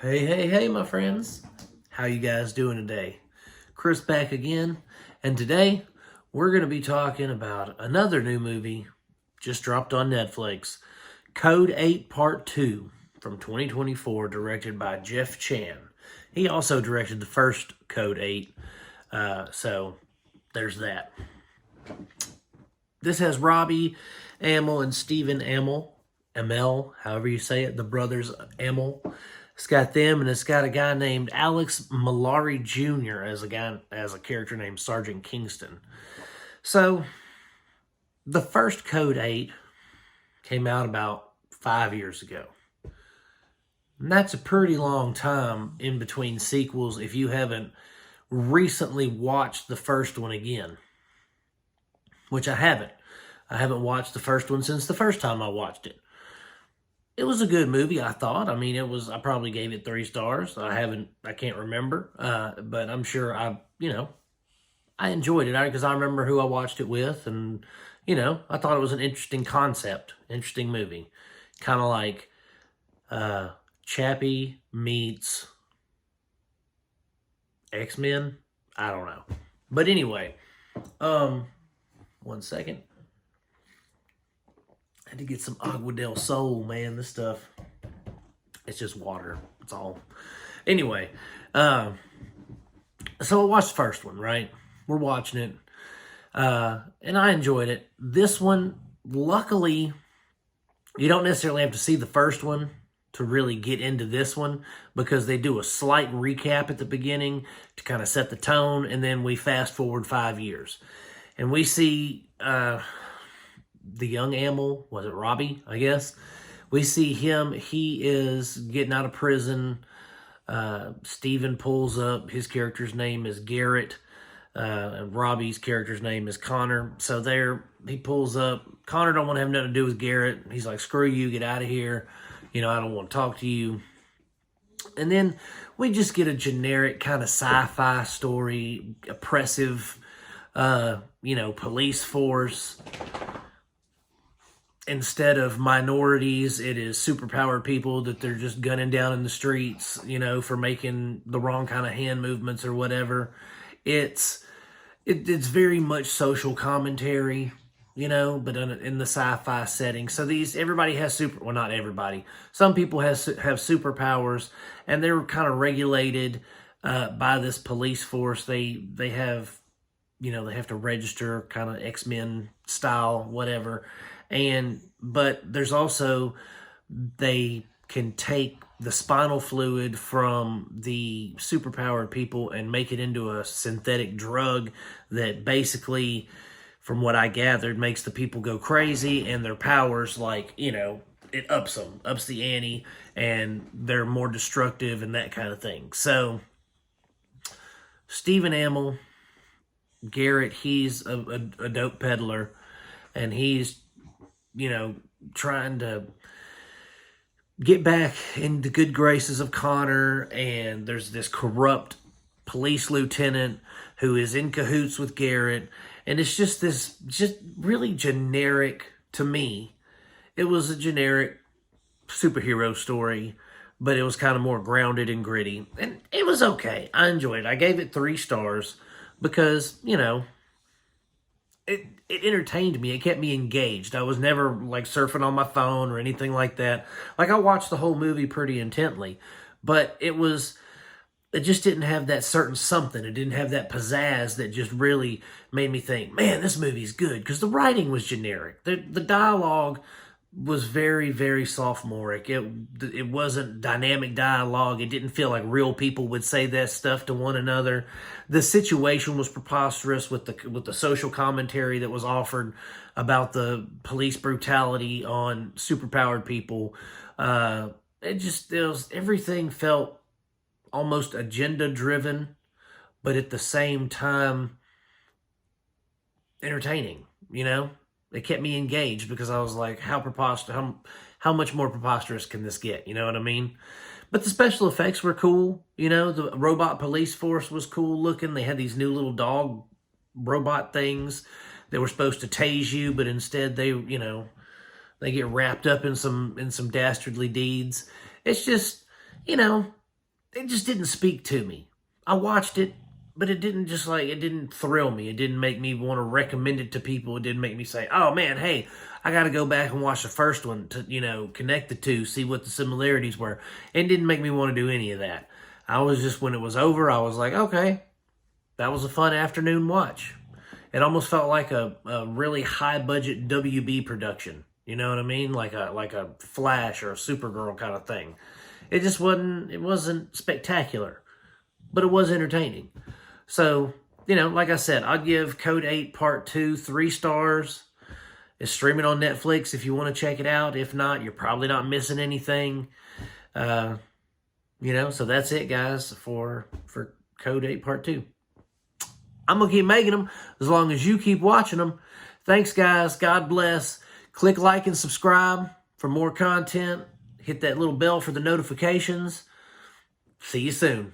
Hey, my friends. How you guys doing today? Chris back again, and today we're going to be talking about another new movie just dropped on Netflix, Code 8 Part 2 from 2024, directed by Jeff Chan. He also directed the first Code 8, so there's that. This has Robbie Amell and Stephen Amell, however you say it, the brothers Amell. It's got them, and it's got a guy named Alex Malari Jr. as a character named Sergeant Kingston. So, the first Code 8 came out about 5 years ago. And that's a pretty long time in between sequels if you haven't recently watched the first one again. Which I haven't. I haven't watched the first one since the first time I watched it. It was a good movie, I thought. I mean, I probably gave it 3 stars. I can't remember. But I'm sure I enjoyed it because I remember who I watched it with. And, I thought it was an interesting concept, interesting movie. Kind of like Chappie meets X-Men. I don't know. But anyway, 1 second. I had to get some Agua del Sol, man. This stuff, it's just water. That's all. Anyway, so I watched the first one, right? We're watching it. And I enjoyed it. This one, luckily, you don't necessarily have to see the first one to really get into this one because they do a slight recap at the beginning to kind of set the tone, and then we fast forward 5 years. And we see the young Amell, was it Robbie, I guess? We see him, he is getting out of prison. Steven pulls up, his character's name is Garret, and Robbie's character's name is Connor. So he pulls up. Connor don't want to have nothing to do with Garret. He's like, screw you, get out of here. I don't want to talk to you. And then we just get a generic kind of sci-fi story, oppressive, police force. Instead of minorities, it is superpowered people that they're just gunning down in the streets, for making the wrong kind of hand movements or whatever. It's very much social commentary, but in the sci-fi setting. So everybody has well, not everybody. Some people have superpowers, and they're kind of regulated by this police force. They have, they have to register kind of X-Men style, whatever. But there's also, they can take the spinal fluid from the superpowered people and make it into a synthetic drug that basically, from what I gathered, makes the people go crazy, and their powers, it ups the ante, and they're more destructive and that kind of thing. So, Stephen Amell, Garret, he's a dope peddler, and he's trying to get back in the good graces of Connor, and there's this corrupt police lieutenant who is in cahoots with Garret, and it's just really generic to me. It was a generic superhero story, but it was kind of more grounded and gritty, and it was okay. I enjoyed it. I gave it 3 stars because, it entertained me. It kept me engaged. I was never surfing on my phone or anything like that. I watched the whole movie pretty intently, but it just didn't have that certain something. It didn't have that pizzazz that just really made me think, man, this movie's good, because the writing was generic. The dialogue was very, very sophomoric. It wasn't dynamic dialogue. It didn't feel like real people would say that stuff to one another. The situation was preposterous with the social commentary that was offered about the police brutality on superpowered people. Everything felt almost agenda driven, but at the same time entertaining, It kept me engaged because I was like, how much more preposterous can this get? You know what I mean? But the special effects were cool. The robot police force was cool looking. They had these new little dog robot things that were supposed to tase you, but instead they get wrapped up in some dastardly deeds. It's just, it just didn't speak to me. I watched it, but it didn't thrill me. It didn't make me want to recommend it to people. It didn't make me say, oh man, hey, I got to go back and watch the first one to, connect the two, see what the similarities were. It didn't make me want to do any of that. I was just, when it was over, I was like, okay, that was a fun afternoon watch. It almost felt like a really high budget WB production. You know what I mean? Like a Flash or a Supergirl kind of thing. It wasn't spectacular, but it was entertaining. So, like I said, I'd give Code 8 Part 2 3 stars. It's streaming on Netflix if you want to check it out. If not, you're probably not missing anything. So that's it, guys, for Code 8 Part 2. I'm going to keep making them as long as you keep watching them. Thanks, guys. God bless. Click like and subscribe for more content. Hit that little bell for the notifications. See you soon.